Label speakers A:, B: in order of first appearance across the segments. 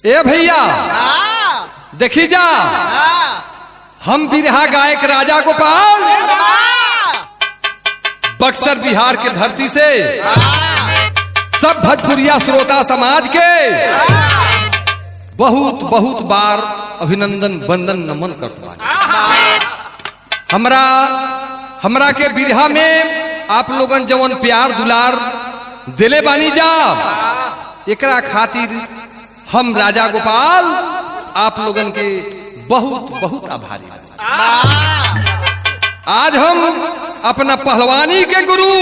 A: ए भैया देखी जा, हम बिरहा गायक राजा गोपाल बक्सर बिहार के धरती से सब भोजपुरिया श्रोता समाज के बहुत बहुत बार अभिनंदन वंदन नमन करता है। हमरा के बिरहा में आप लोगन जवन प्यार दुलार दिले बानी जा, एकरा खातिर हम राजा गोपाल आप लोगन के बहुत बहुत आभारी हैं। आज हम अपना पहलवानी के गुरु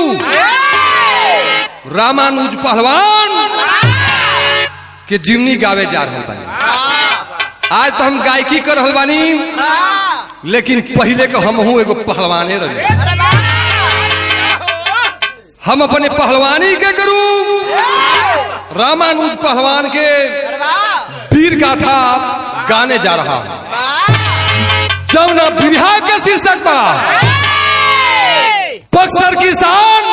A: रामानुज पहलवान के जीवनी गावे जा रहे बानी। आज तो हम गायकी कर रहल बानी, लेकिन पहले के हम हूँ एगो पहलवाने रहे। हम अपने पहलवानी के गुरु रामानुज पहलवान के वीर गाथा गाने जा रहा हूँ। जमुना बिरहा के शीर्षक पर बक्सर की शान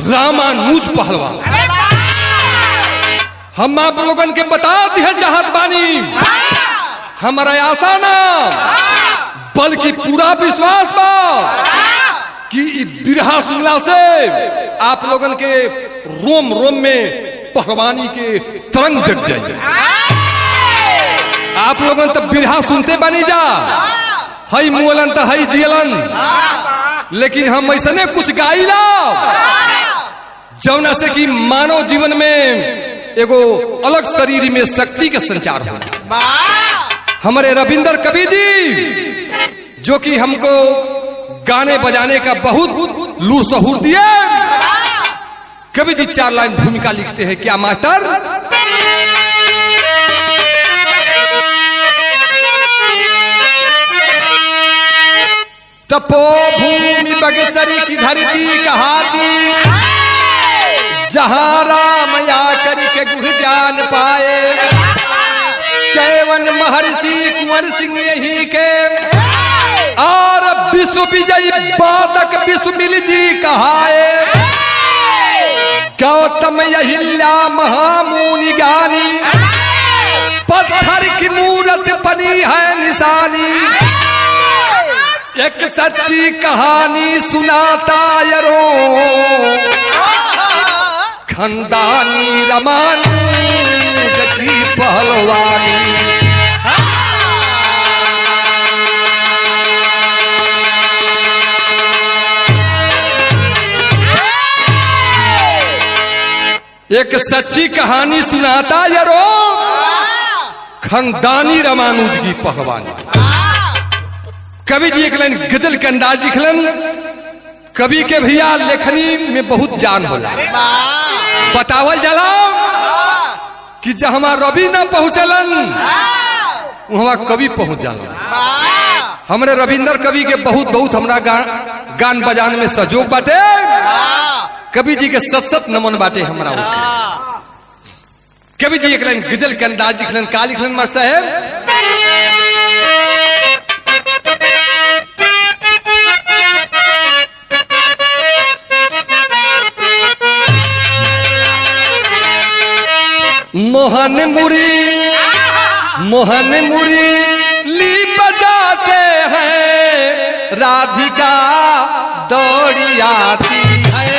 A: रामानुज पहलवान। हम आप लोगन के बता दिए चाहत बानी, हमारा आशा ना बल्कि पूरा विश्वास बा कि बिरहा सुनला से आप लोगन के रोम रोम में पहलवानी के तरंग जग जाए। आप लोगन तब बिरहा सुनते बानी जा, हई मुअलन तो हई जियलन, लेकिन हम ऐसने कुछ गाइला जौना से कि मानव जीवन में एगो अलग शरीर में शक्ति के संचार हो। हमारे रविंदर कवि जी जो कि हमको गाने बजाने का बहुत लूर सहूर दिए, कवि जी 4 लाइन भूमिका लिखते हैं। क्या मास्टर? तपो भूमि बगसरी की धरती कहाती, जहां राम आकर के गुह ज्ञान पाए। चैवन महर्षि कुंवर सिंह यही के और विश्व विजयी बातक विश्वमिल जी कहाए। गौतम अहिल्या महामुनि ज्ञानी, पत्थर की मूरत बनी है निशानी। एक सच्ची कहानी सुनाता यरो, खंदानी रामानुज की पहलवानी। एक सच्ची कहानी सुनाता यरो, खंदानी रामानुज की पहलवानी। कवि जी एक लाइन गजल के अंदाज लिखलन। कवि के भैया लेखनी में बहुत जान होला। बतावल जाला कि जहाँ रवि न पहुंचलन वहां कवि पहुंच जाला। हमरे रविंदर कवि के बहुत बहुत हमरा गान बजान में सहयोग बाटे। कवि जी के सत नमन बाटे हमरा। कवि जी एक लाइन गजल के अंदाज लिखलन। का लिखलन मार साहेब? मोहन मुरी ली बजाते हैं, राधिका दौड़ी आती है।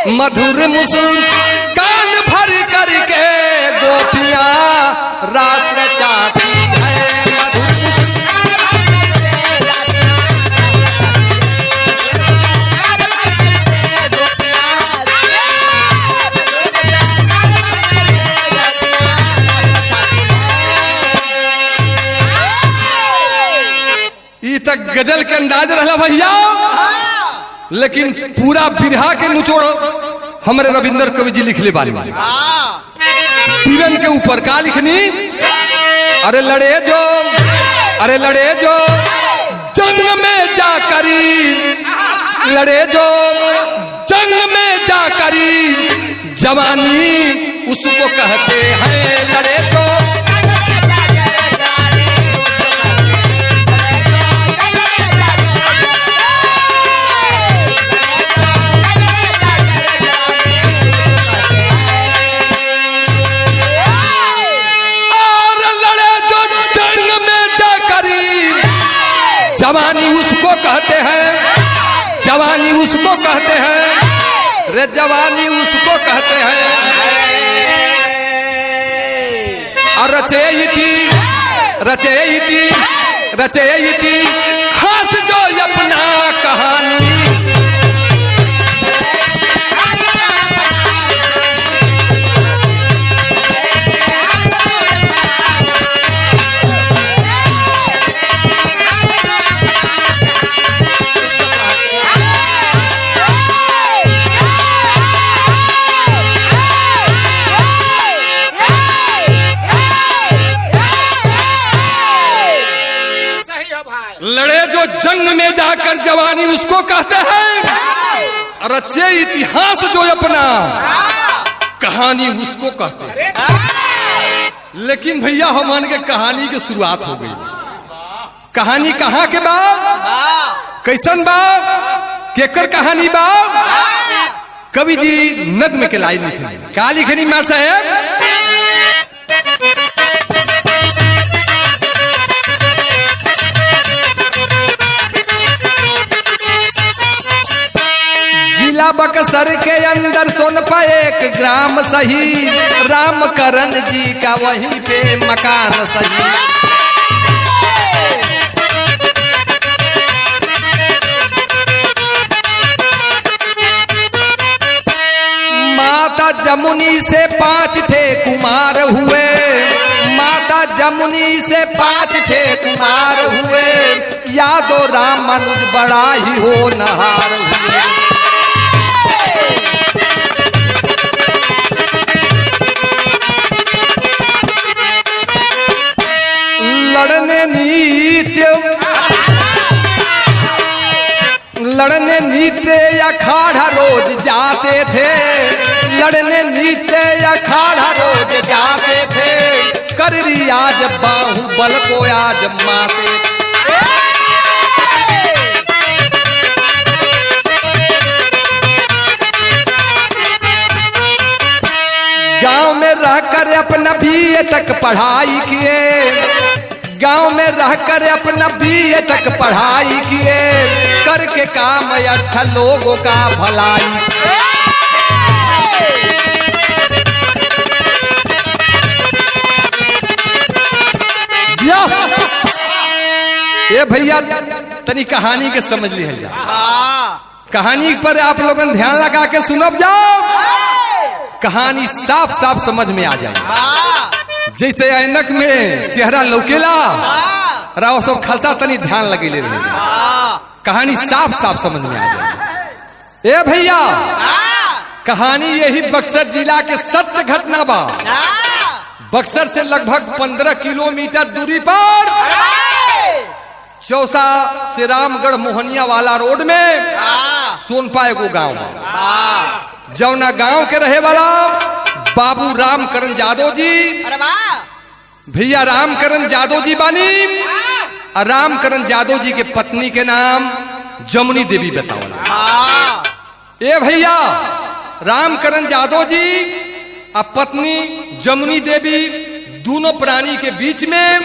A: मधुर मुसुम कान भर करके गोपियां रास रचाती है। ई तक गजल के अंदाज रहा भैया, लेकिन पूरा बिरहा के निचोड़ हमारे रविंद्र कवि जी लिखले बारे में पीरन के ऊपर का लिखनी। अरे लड़े जो जंग में जा करी, लड़े जो जंग में जा करी, जवानी उसको कहते हैं। लड़े जो जवानी उसको कहते हैं, जवानी उसको कहते हैं, रे जवानी उसको कहते हैं। और रचेयती खास जो अपना कहानी। लड़े जो जंग में जाकर जवानी उसको कहते हैं। रचे इतिहास जो अपना कहानी उसको कहते हैं। लेकिन भैया हमान के कहानी की शुरुआत हो गई। कहानी कहाँ के बा, कैसन बा, केकर कहानी बा। कवि जी नग्न के लाइन लिखनी, का लिखनी मार साहेब। जिला बक्सर के अंदर सोनपा एक ग्राम सही, रामकरण जी का वहीं पे मकान सही। माता जमुनी से 5 थे कुमार हुए, माता जमुनी से 5 थे कुमार हुए, यादो रामानुज बड़ा ही होनहार हुए। लड़ने नीते अखाड़ा रोज जाते थे, लड़ने नीते अखाड़ा रोज जाते थे, कर रियाज बाहुबल को आजमाते। गांव में रहकर अपना बीए तक पढ़ाई किए, गांव में रहकर अपना बीए तक पढ़ाई किए, करके काम अच्छा लोगों का भलाई। ये भैया तनी कहानी के समझ लिया जा, कहानी पर आप लोगन ध्यान लगा के सुनब जाओ, कहानी साफ साफ समझ में आ जाए। जैसे ऐनक में चेहरा लौकेला राव सब खालसा तनी ध्यान लगे ले रहे, कहानी साफ साफ समझ में आ जाए। ए भैया कहानी यही बक्सर जिला के सत्य घटना बा। बक्सर से लगभग 15 किलोमीटर दूरी पर चौसा से रामगढ़ मोहनिया वाला रोड में सोनपा एगो गाँव, जौना गांव के रहे वाला बाबू रामकरण यादव जी। भैया रामकरण यादव जी बानी, और रामकरण यादव जी के पत्नी के नाम जमुनी देवी बताओ। ए भैया रामकरण यादव जी और पत्नी जमुनी देवी दोनों प्राणी के बीच में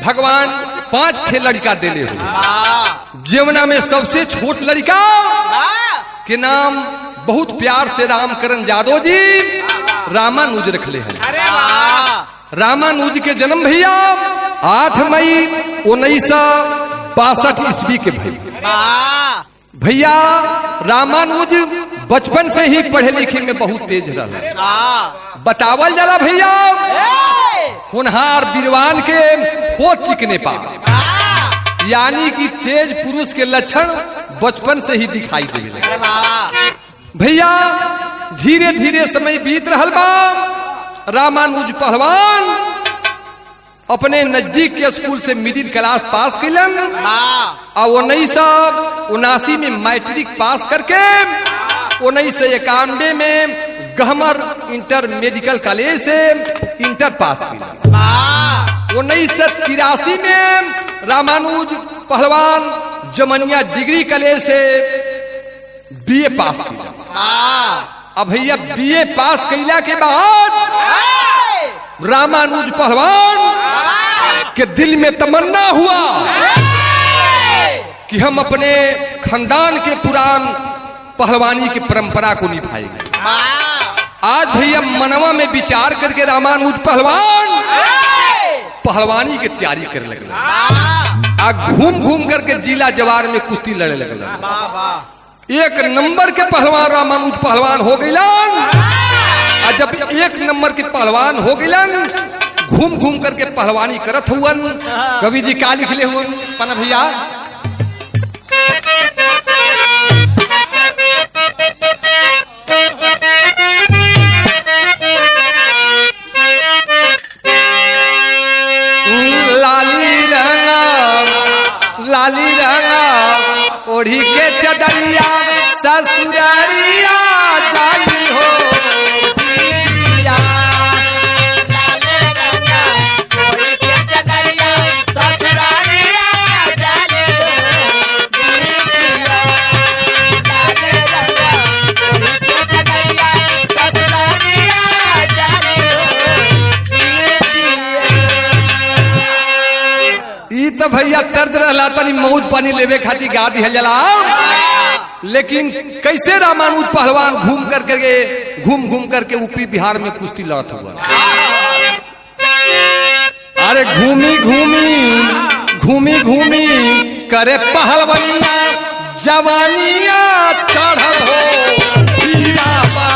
A: भगवान 5 लड़का देले हुए। जमुना में सबसे छोट लड़का के नाम बहुत प्यार से रामकरण यादव जी रामानुज रखले हैं। रामानुज के जन्म भैया 8 मई 1962 ईस्वी के भैया रामानुज बचपन से ही पढ़े लिखे में बहुत तेज रहा। बतावल जाला भैया होनहार विद्वान के हो चिकने पा, यानी कि तेज पुरुष के लक्षण बचपन से ही दिखाई दे। भैया धीरे धीरे समय बीत रहल बा। रामानुज पहलवान अपने नजदीक के स्कूल से मिडिल क्लास पास कैलन और 1979 में मैट्रिक पास करके 1991 में गहमर इंटर मेडिकल कॉलेज से इंटर पास किया। 1983 में रामानुज पहलवान जमनिया डिग्री कॉलेज से बीए पास किया। अब भैया बीए पास कैला के बाद रामानुज पहलवान के दिल में तमन्ना हुआ कि हम अपने खानदान के पुरान पहलवानी की परंपरा को निभाएंगे। आज भैया मनवा में विचार करके रामानुज पहलवान पहलवानी की तैयारी करने लगे। आज घूम घूम करके जिला जवार में कुश्ती लड़े लगे। एक नंबर के पहलवान रामानुज पहलवान हो गइलन। और जब एक नंबर के पहलवान हो गइलन, घूम घूम करके पहलवानी करत हुवन। कवि जी का लिखले हुवन पना भैया, लाली रंगा ओढ़ी के चदरिया ससुरारिया जाली हो पिया। तो भैया तर्ज रहला तनी मौज पानी लेवे खाती गा दिहल जला। लेकिन कैसे रामानुज पहलवान घूम घूम करके यूपी बिहार में कुश्ती लड़त हुआ। अरे घूमी घूमी करे पहलवानिया जवानिया चढ़ल हो पीरावा।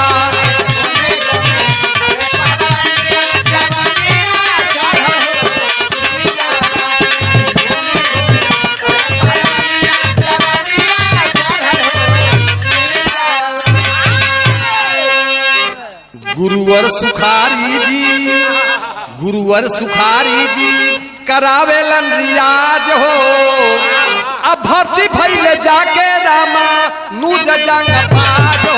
A: गुरुवर सुखारी जी करावेलन रियाज हो। अब भर्ती भइले जाके रामानुज जंग बाज हो।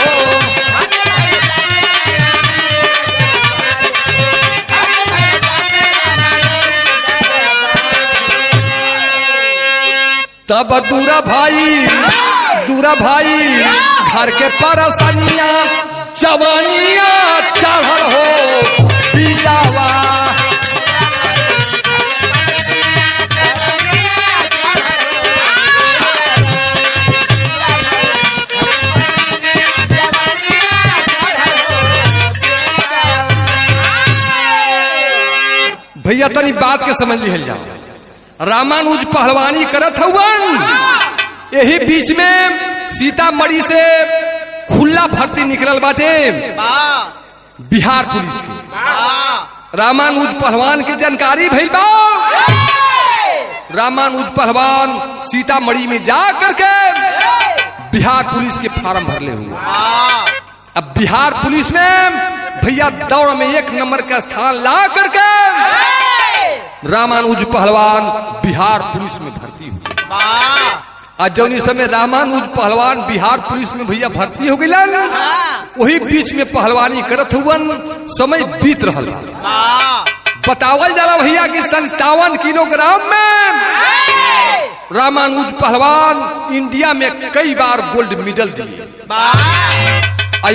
A: तब दूरा भाई घर के परसनिया जवानिया चढ़ल हो पियावा। भैया तनी बात के समझ लिहल जाओ। रामानुज पहलवानी करत हुवन, यही बीच में सीतामढ़ी से खुला भर्ती निकलल बाटे बिहार पुलिस की। रामानुज पहलवान की जानकारी भइल बा। रामानुज पहलवान सीतामढ़ी में जा करके बिहार पुलिस के फार्म भरले हुए। अब बिहार पुलिस में भैया दौड़ में 1 नंबर का स्थान ला करके रामानुज पहलवान बिहार पुलिस में भर्ती हुए। आज जौनी समय रामानुज पहलवान बिहार पुलिस में भैया भर्ती हो गइलन, वही बीच में पहलवानी करत हुवन समय बीत रहल। बतावल जाला भैया कि 57 किलोग्राम में रामानुज पहलवान इंडिया में कई बार गोल्ड मेडल दिए।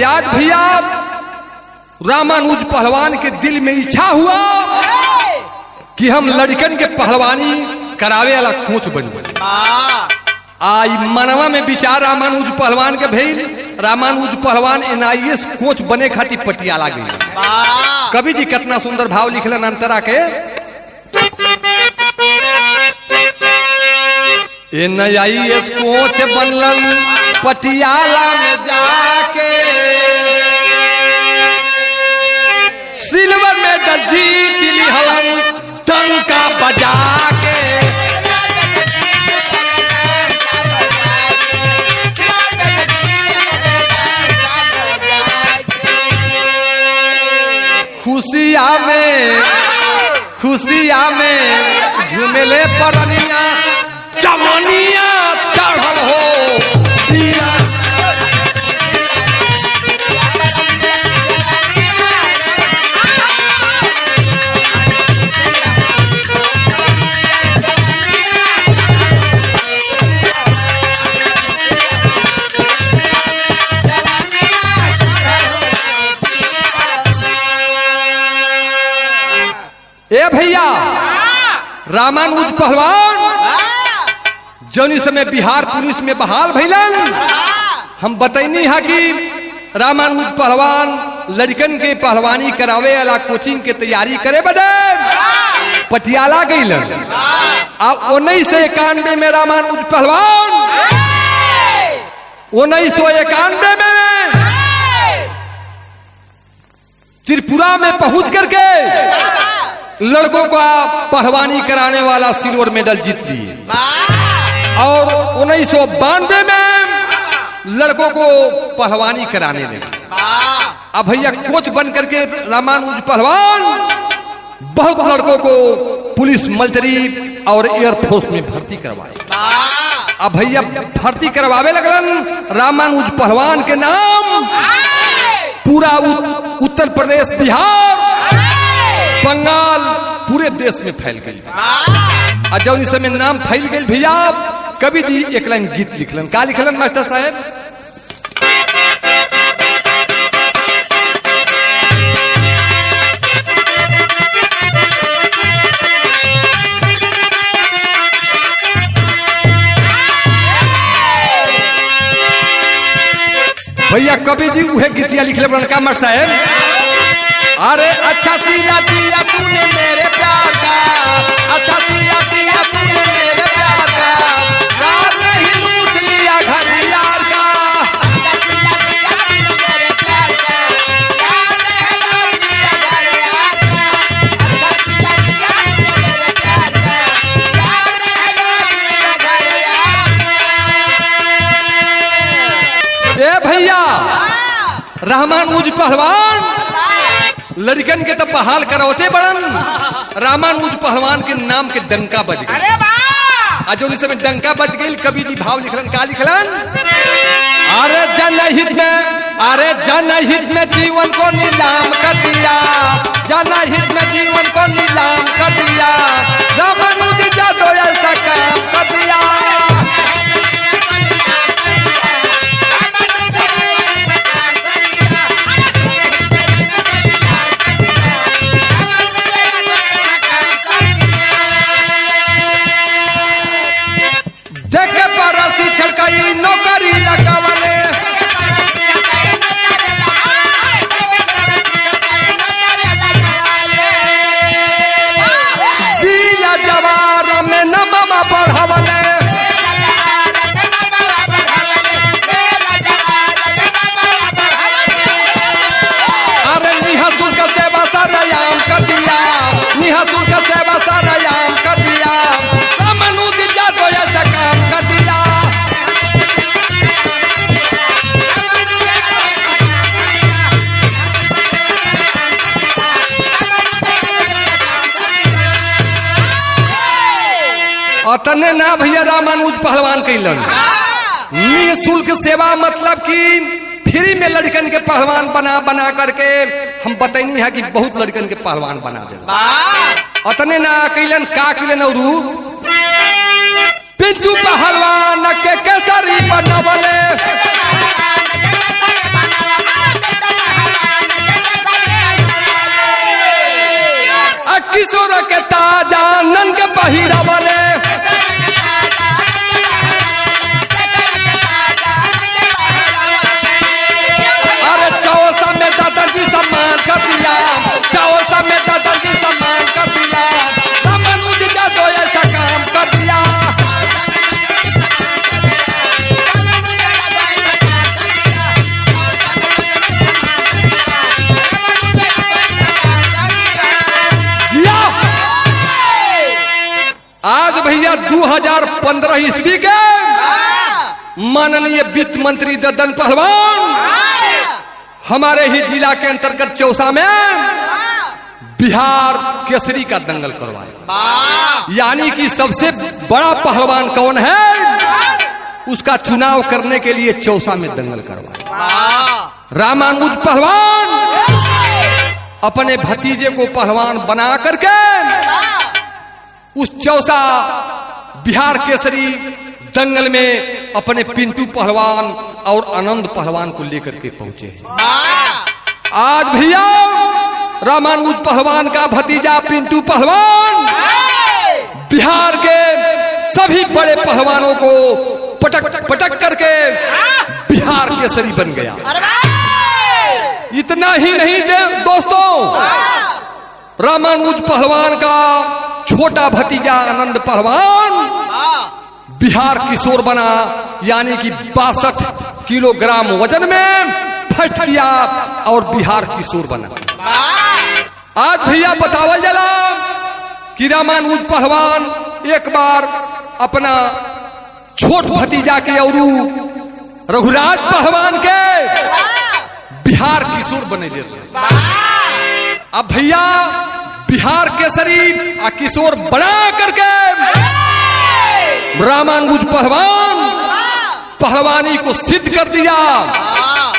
A: आज भैया रामानुज पहलवान के दिल में इच्छा हुआ कि हम लड़कन के पहलवानी करावे वाला कोच बन जाए। आई मनवा में विचार रामानुज पहलवान के भइल। रामानुज पहलवान NIS कोच बने खातिर पटियाला गई। कवि जी कितना सुंदर भाव लिखलन अंतरा के, NIS कोच बनलन पटियाला में जाके। सिल्वर मेडल जीत लिहलन डंका बजा के। खुशिया में झूमेले परनिया जवानिया चढ़ल हो दिया। ए भैया रामानुज पहलवान जौनी समय बिहार पुलिस में बहाल भैलन, हम बतैनी है कि रामानुज पहलवान लड़कन के पहलवानी करावे वाला कोचिंग के तैयारी करे बदे पटियाला गईलन। अब 1991 में रामानुज पहलवान 1991 में त्रिपुरा में पहुंच करके लड़कों का पहलवानी कराने वाला सिल्वर मेडल जीत लिए और 1992 में लड़कों को पहलवानी कराने लगे। अब भैया कोच बन करके रामानुज पहलवान बहुत लड़कों को पुलिस, मिलिट्री और एयरफोर्स में भर्ती करवाए। अब भैया भर्ती करवावे लगलन। रामानुज पहलवान के नाम पूरा उत्तर प्रदेश, बिहार, बंगाल, पूरे देश में फैल गई। और जब इस समय नाम फैल गई भैया, कवि जी एक लाइन गीत लिखलन। का लिखलन मास्टर साहब? भैया कवि जी उहे गीतिया लिखले बन का मास्टर साहब? अरे अच्छा सिया दिया तूने मेरे प्यार का, अच्छा सिया दिया तूने मेरे प्यार का, रात नहीं लूट लिया घर यार का। ए भैया रामानुज पहलवान लड़कन के तो बहाल करवते बड़न, रामानुज पहलवान के नाम के डंका बज गई। आज जो समय डंका बज गई, कवि जी भाव लिखलन। का लिखलन? अरे जनहित में जीवन को नीलाम कर दिया, जनहित में जीवन को नीलाम कर दिया, रामानुज जादो ऐसा काम कर दिया। नौकरी लगावले जिला जवार में नममा बढ़ावले, अरे निहसुल का सेवा सरयाम कर दिया, निहसुल का सेवा सरयाम कर दिया, रामानुज जादो ऐसा काम कर दिया। अतने ना भैया रामानुज पहलवान कैलन निःशुल्क सेवा, मतलब कि फ्री में लड़कन के पहलवान बना करके हम बतैनी है कि बहुत लड़कन के पहलवान बना दे। अतने ना कैलन, का कैलन और पिंटू पहलवान के केसरी बनवले, किशोर के ताजा नन के पहिरवले, अरे चौसा में दादा जी सम्मान कर दिया, चौसा में दादा जी सम्मान कर दिया, रामानुज जादो ऐसा काम कर दिया। आज भैया 2015 ईस्वी के माननीय वित्त मंत्री ददन पहलवान हमारे ही जिला के अंतर्गत चौसा में बिहार केसरी का दंगल करवाया। यानी कि सबसे बड़ा पहलवान कौन है, उसका चुनाव करने के लिए चौसा में दंगल करवाया। रामानुज पहलवान अपने भतीजे को पहलवान बना करके उस चौसा बिहार केसरी दंगल में अपने पिंटू पहलवान और आनंद पहलवान को लेकर के पहुंचे हैं। आज भैया रामानुज पहलवान का भतीजा पिंटू पहलवान बिहार के सभी बड़े पहलवानों को पटक पटक करके बिहार केसरी बन गया। इतना ही नहीं दोस्तों, रामानुज पहलवान का छोटा भतीजा आनंद पहलवान बिहार किशोर बना। यानी कि 62 किलोग्राम वजन में फट गया और बिहार किशोर बना। आज भैया बतावल जला कि रामानुज पहलवान एक बार अपना छोट भतीजा के और रघुराज पहलवान के बिहार किशोर बने ले। अब भैया बिहार केसरी आ किशोर बना करके रामानुज पहलवान पहलवानी को सिद्ध कर दिया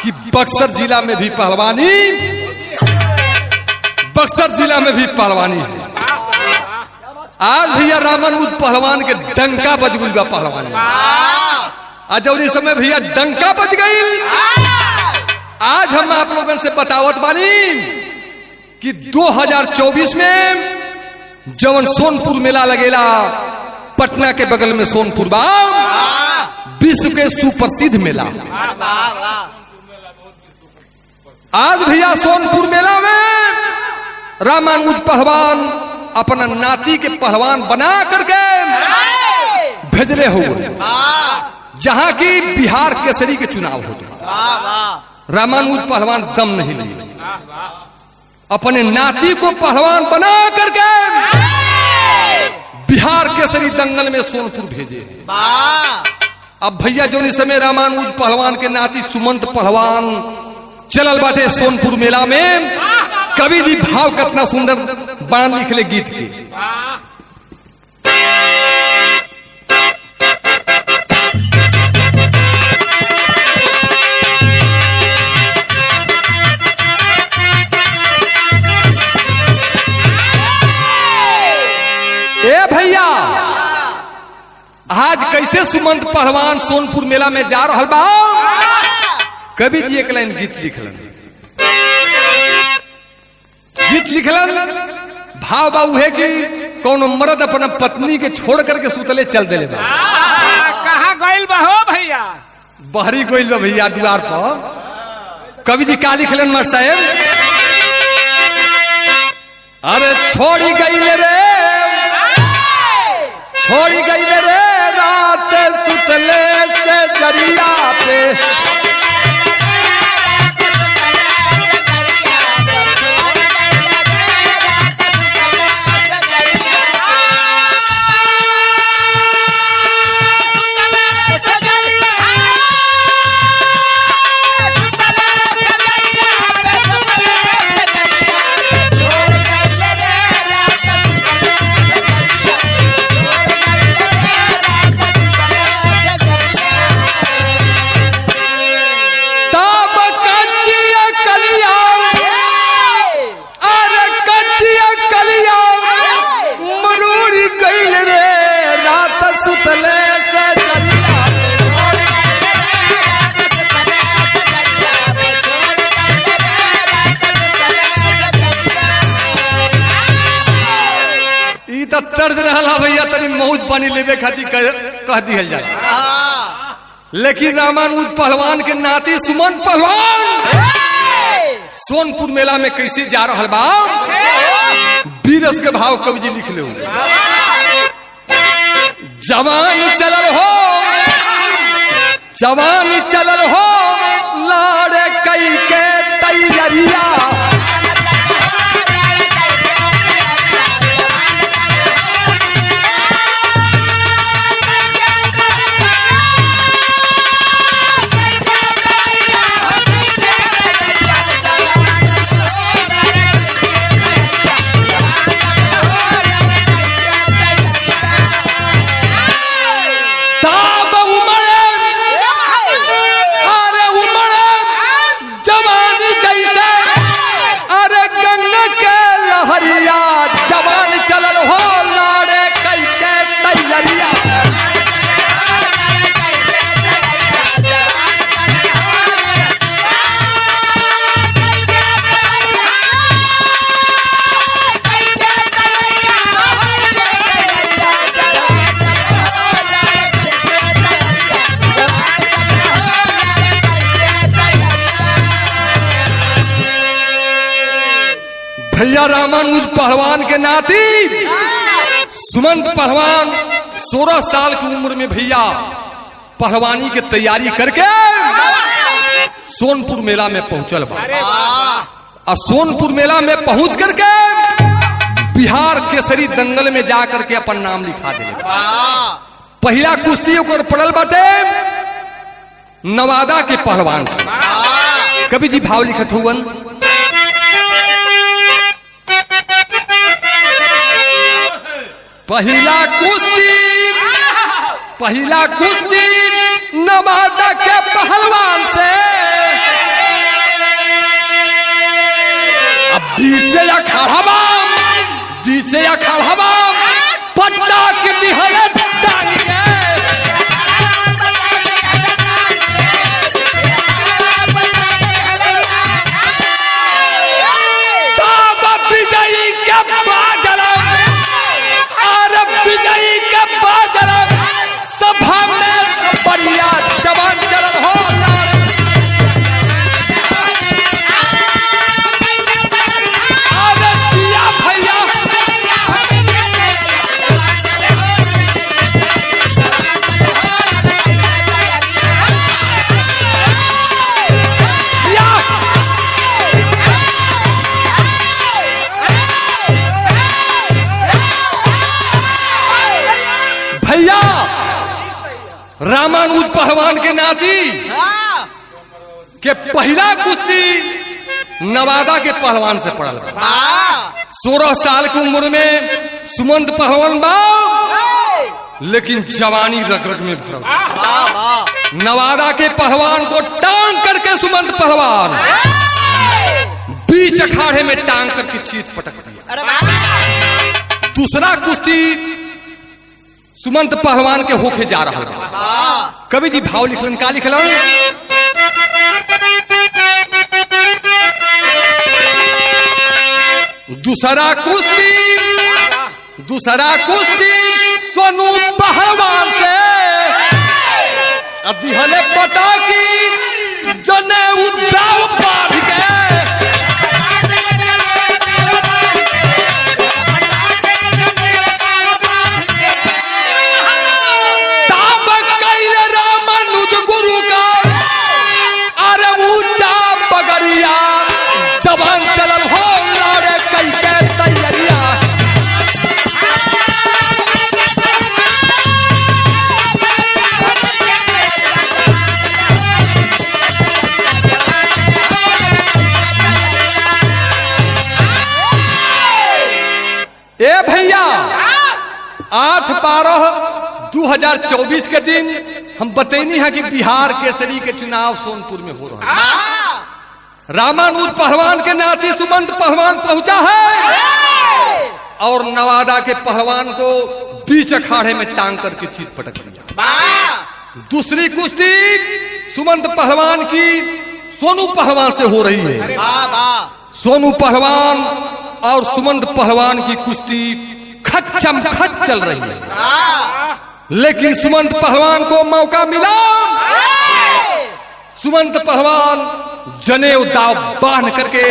A: कि बक्सर जिला में भी पहलवानी है। आज भैया रामानुज पहलवान के डंका बज गई बा पहलवानी। आज जब इस समय भैया डंका बज गई, आज हम आप लोगों से बतावत बानी कि 2024 में जवन सोनपुर मेला लगेला पटना के बगल में सोनपुर बा, विश्व के सुप्रसिद्ध मेला। आज भैया सोनपुर मेला में रामानुज पहलवान अपना नाती के पहलवान बना करके भेजले हो, जहां की बिहार केसरी के चुनाव हो। रामानुज पहलवान दम नहीं लिए, अपने नाती को पहलवान बना करके बिहार केसरी दंगल में सोनपुर भेजे। अब भैया जो इस समय रामानुज पहलवान के नाती सुमंत पहलवान चलल बाटे सोनपुर मेला में, कवि जी भाव कितना सुंदर बाण लिखले गीत के। ए भैया आज कैसे सुमंत पहलवान सोनपुर मेला में जा रहा बा, कवि जी एक लाइन गीत लिखलन। भाव बाबू है कि कौन मर्द अपना पत्नी के छोड़ करके सुतले चल दिले बा।
B: कहाँ गइल बा हो भैया?
A: बहरी गइल बा भैया द्वार पर। कवि जी का लिखलन मर साहेब, अरे छोड़ी गइले रे रात सुतले से दरिया पे, तर्ज रहा भैया तनी मौज पानी लेवे खातिर कह दिहल जाए। लेकिन रामानुज पहलवान के नाती सुमंत पहलवान सोनपुर मेला में कैसे जा रहा बा, बीरस के भाव कवि जी लिख ले। जवान चलल हो लाड़े कई के तैयारिया, भैया रामानुज पहलवान के नाती सुमंत पहलवान 16 साल की उम्र में भैया पहलवानी की तैयारी करके सोनपुर मेला में पहुंचल बा। और सोनपुर मेला में पहुंच करके बिहार केसरी दंगल में जा करके अपन नाम लिखा दिले। पहला कुश्ती ओकर पड़ल बाटे नवादा के पहलवान से। कवि जी भाव लिखत हुवन, पहला कुश्ती नवादा के पहलवान से। अब बीचे अखाड़ा पट्टा के दिहरे टांग के। विजयी के बाजलम और विजयी के बाजलम सभा में बढ़िया जवान चलन हो। भैया रामानुज पहलवान के नाती के पहला कुश्ती नवादा के पहलवान से पड़ल। 16 साल की उम्र में सुमंत पहलवान बा, लेकिन जवानी रग रग में भरल। नवादा के पहलवान को टांग करके सुमंत पहलवान बीच अखाड़े में टांग करके चीत पटक दिया। दूसरा कुश्ती सुमंत पहलवान के होके जा रहा है। कवि जी भाव लिखलन, का लिखलन, दूसरा कुश्ती सोनू पहलवान से। अब दिहले पता की जने उद्दाव बांध के। जवान चलल हो लड़े कैसे तैयारिया। ए भैया 8/12/2024 के दिन हम बतैनी है कि बिहार केसरी के चुनाव सोनपुर में हो रहा है। रामानुज पहलवान के नाती सुमंत पहलवान पहुंचा है और नवादा के पहलवान को बीच अखाड़े में टांग करके चीत पटक दिया। दूसरी कुश्ती सुमंत पहलवान की सोनू पहलवान से हो रही है। सोनू पहलवान और सुमंत पहलवान की कुश्ती खच्चम खच चल रही है, लेकिन सुमंत पहलवान को मौका मिला। सुमंत पहलवान जनेऊ दाव बांध करके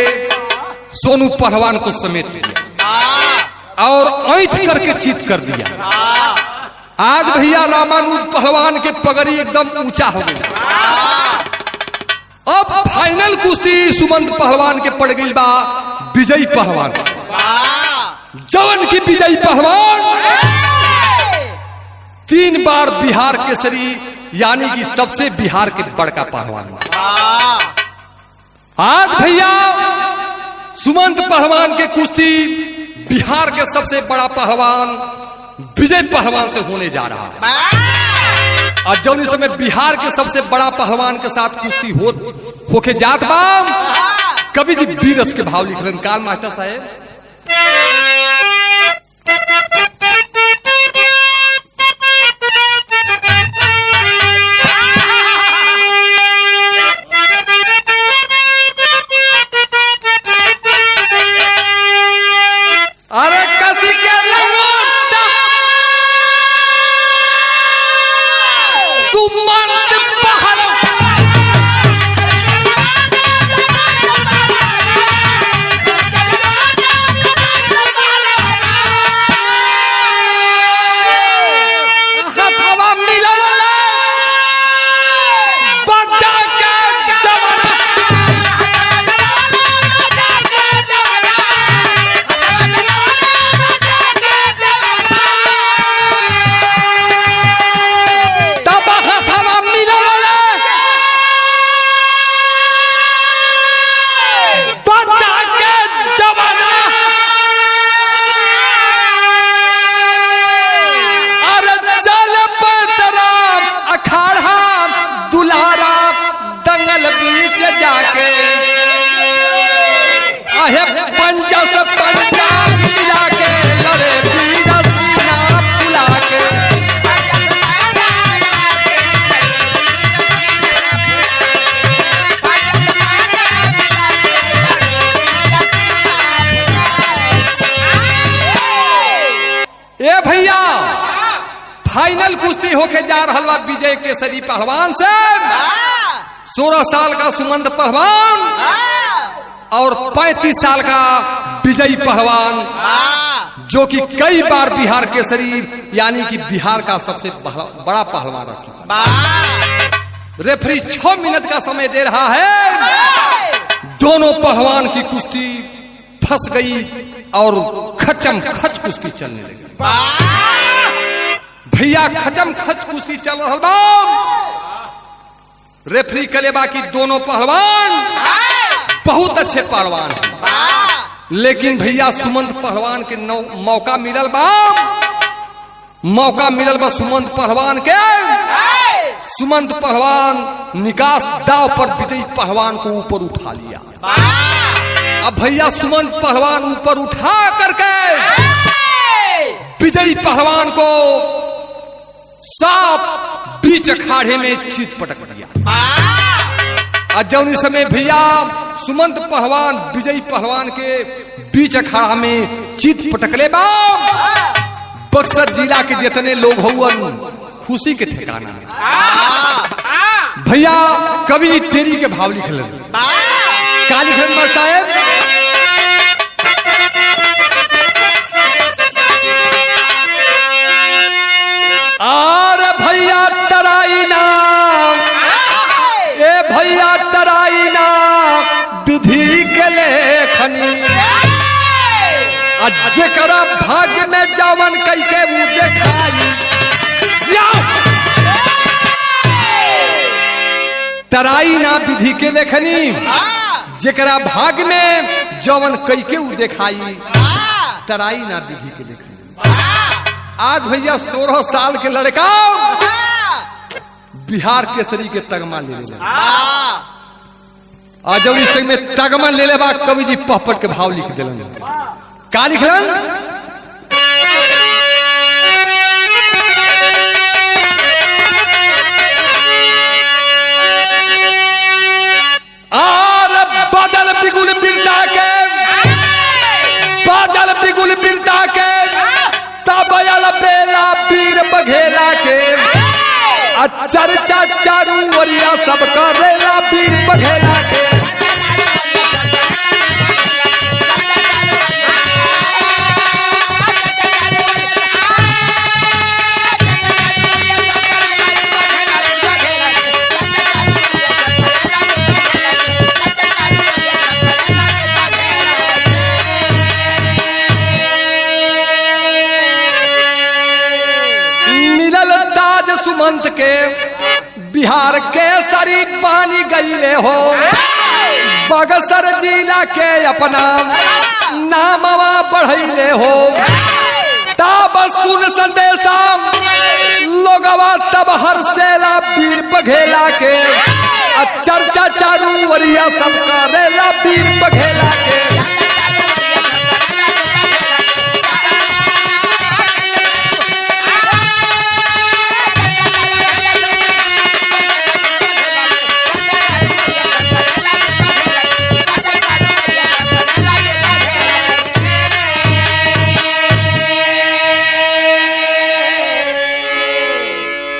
A: सोनू पहलवान को समेट लिया और ऐंठ करके चीत कर दिया। आज भैया रामानुज पहलवान के पगड़ी एकदम ऊंचा हो गई। अब फाइनल कुश्ती सुमंत पहलवान के पड़ गई बा विजयी पहलवान। जवन की विजयी पहलवान 3 बार बिहार केसरी यानी कि सबसे बिहार के बड़का पहलवान। आज भैया सुमंत पहलवान के कुश्ती बिहार के सबसे बड़ा पहलवान विजय पहलवान से होने जा रहा है। और जब इस समय बिहार के सबसे बड़ा पहलवान के साथ कुश्ती होके जात बा। कवि जी बीरस के भाव लिखलन, काल मास्टर साहेब, अरे कसी के लंगोटा सुमंत पहलवान। होके जा रहा बा विजय केसरी पहलवान से 16 साल का सुमंत पहलवान और 35 साल का विजयी पहलवान, जो कि कई बार बिहार केसरी यानी कि बिहार का सबसे बड़ा पहलवान रह चुका। रेफरी 6 मिनट का समय दे रहा है। दोनों पहलवान की कुश्ती फंस गई और खचम खच कुश्ती चलने लगी। भैया खचम खच कुश्ती चल रहा बा। रेफरी कले बाकी दोनों पहलवान बहुत अच्छे पहलवान हैं, लेकिन भैया सुमंत पहलवान के मौका मिलल बा। सुमंत पहलवान के। सुमंत पहलवान निकास दाव पर विजयी पहलवान को ऊपर उठा लिया। अब भैया सुमंत पहलवान ऊपर उठा करके विजयी पहलवान को साफ बीच अखाड़े में चीत पटक दिया। और जौन समय भैया सुमंत पहलवान विजयी पहलवान के बीच अखाड़ा में चीत पटकले बा, बक्सर जिला के जितने लोग हुवन खुशी के ठिकाना है। भैया कवि तेरी के भाव लिखल का लिखल साहेब, अरे भैया तराई नाम, ए भैया तराई नाम विधि के लेखनी, जेकरा भाग्य में जवन कई के वो देखाई। तराई ना विधि के लेखनी, जेकरा भाग्य में जवन कई के वो देखाई। तराई ना विधि के लेखनी। आज भैया 16 साल के लड़का बिहार केसरी के तगमा ले ले। आज जब इस में तगमा ले ले बा कवि जी पहपट के भाव लिख दिलन। का लिखलन, आर बादल बिगुल बिरता के, बादल बिगुल बिरता के, तबयल बेला पीर बघेला के, चर्चा चारू वरिया सब करेला पीर बघेला के। सुमंत के बिहार केसरी पानी गईले हो, बक्सर जिला के अपना नामवा बढ़ैले हो। तब सुन संदेशा लोगवा तब हर्षेला पीर बघेला के, चर्चा चारू वरिया सब करेला पीर बघेला के।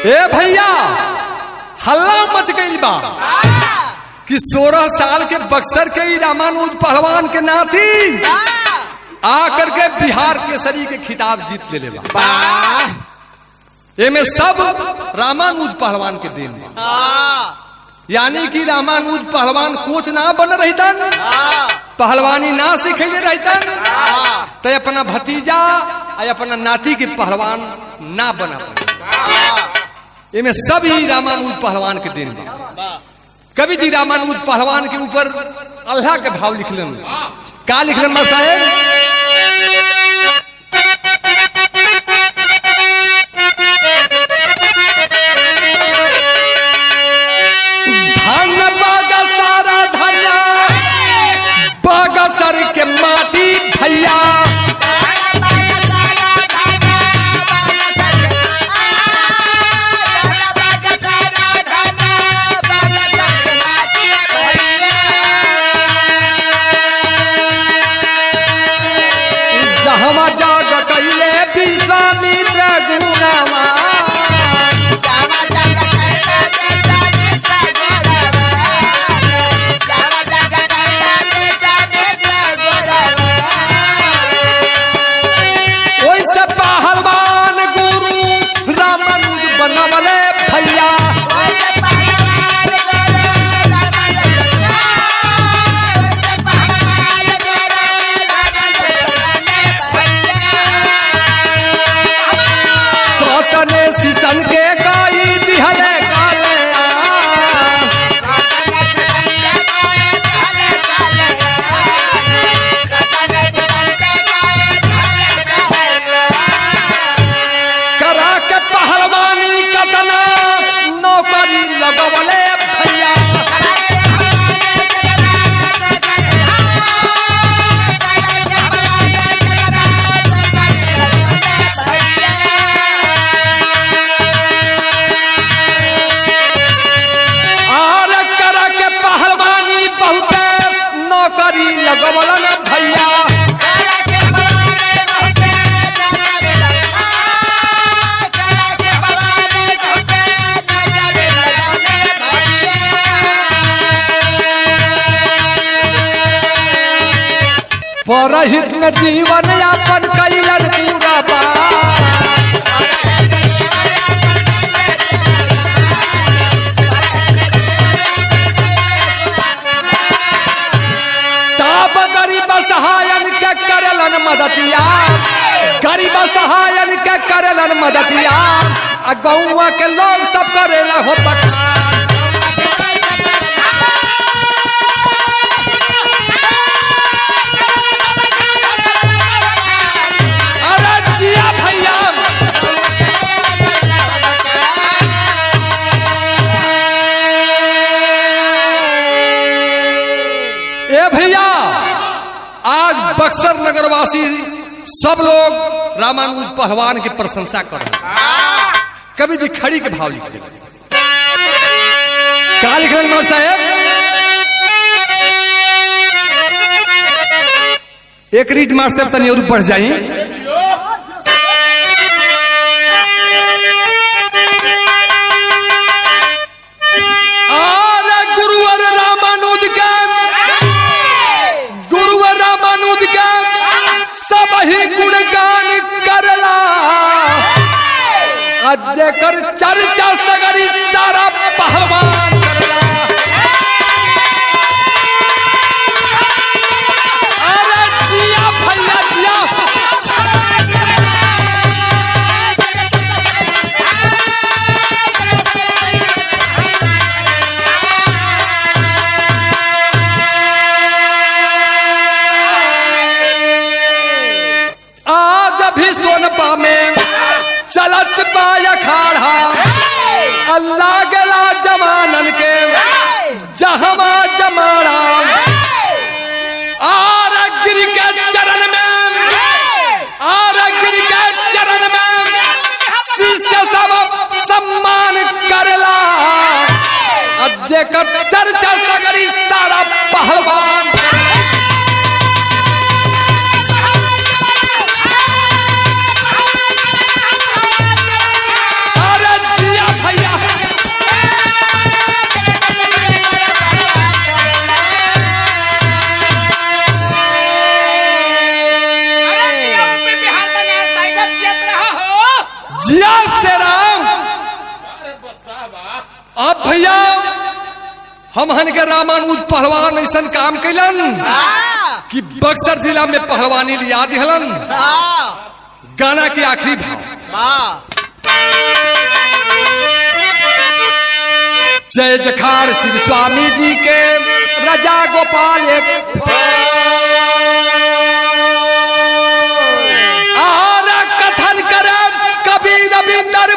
A: ए भैया हल्ला मच गई बा कि 16 साल के बक्सर के ही रामानुज पहलवान के नाती आकर के बिहार केसरी के खिताब जीत ले बा। ये में सब रामानुज पहलवान के देन बा। यानी कि रामानुज पहलवान कोच ना बन रहतन, पहलवानी ना सिखले रहतन, तो अपना भतीजा और अपना नाती के पहलवान ना बना पाए। इनमें सभी रामानुज पहलवान के दिन कवि जी रामानुज पहलवान के ऊपर अल्लाह के भाव लिखलन। का लिखलन मां साहेब, धन बागा सारा धन्या बक्सर के माटी भैया, परहित में जीवन यापन कैलन पूरा बार। ताब गरीब सहायन के करलन मदतिया, गरीब सहायन के करलन मदतिया, आ गौवा के लोग सब करेला हो बखान। अरे जिया भैया ए भैया, आज बक्सर नगरवासी सब लोग रामानुज पहलवान की प्रशंसा कर रहे हैं। कवि जी खड़ी के भाव लिखते क्या लिख रहे साहब? एक रीड मार से तनी और बढ़ जाई। अरे गुरुवर रामानुज के, गुरुवर रामानुज के सब ही गुणगान करला, जेकर चर्चा सगरी सारा पहलवान करला। अरे जिया भैया जिया, आज भी सोनपा में चलत पाया खाड़ा, अल्लाह गला जवानन के जहवा जमाड़ा। और गिर के चरण में, और गिर के चरण में शीशे सब सम्मान करला, जेकर चर्चा सगरी सारा पहलवान। जिया से राम। अब भैया हम हन के रामानुज पहलवान ऐसा काम कैलन कि बक्सर जिला में पहलवानी लिया दिहलन। गाना के आखिरी भाव। जय जखाड़ श्री स्वामी जी के राजा गोपाल एक और कथन करे कबीर रविंदर